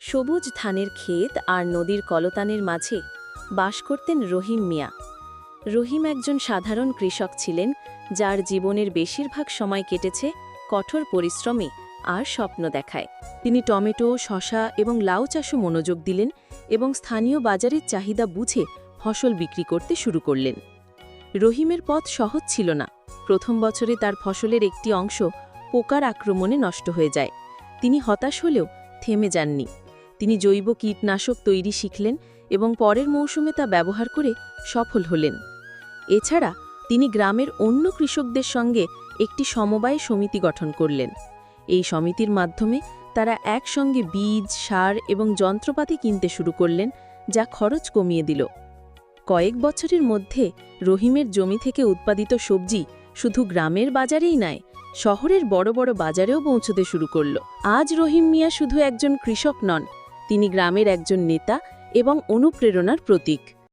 সবুজ ধানের ক্ষেত আর নদীর কলতানের মাঝে বাস করতেন রহিম মিয়া। রহিম একজন সাধারণ কৃষক ছিলেন, যার জীবনের বেশিরভাগ সময় কেটেছে কঠোর পরিশ্রমে আর স্বপ্ন দেখায়। তিনি টমেটো, শসা এবং লাউ চাষে মনোযোগ দিলেন এবং স্থানীয় বাজারের চাহিদা বুঝে ফসল বিক্রি করতে শুরু করলেন। রহিমের পথ সহজ ছিল না। প্রথম বছরে তার ফসলের একটি অংশ পোকার আক্রমণে নষ্ট হয়ে যায়। তিনি হতাশ হলেও থেমে যাননি। তিনি জৈব কীটনাশক তৈরি শিখলেন এবং পরের মৌসুমে তা ব্যবহার করে সফল হলেন। এছাড়া তিনি গ্রামের অন্য কৃষকদের সঙ্গে একটি সমবায় সমিতি গঠন করলেন। এই সমিতির মাধ্যমে তারা একসঙ্গে বীজ, সার এবং যন্ত্রপাতি কিনতে শুরু করলেন, যা খরচ কমিয়ে দিল। কয়েক বছরের মধ্যে রহিমের জমি থেকে উৎপাদিত সবজি শুধু গ্রামের বাজারেই নয়, শহরের বড় বড় বাজারেও পৌঁছতে শুরু করল। আজ রহিম মিয়া শুধু একজন কৃষক নন, তিনি গ্রামের একজন নেতা এবং অনুপ্রেরণার প্রতীক।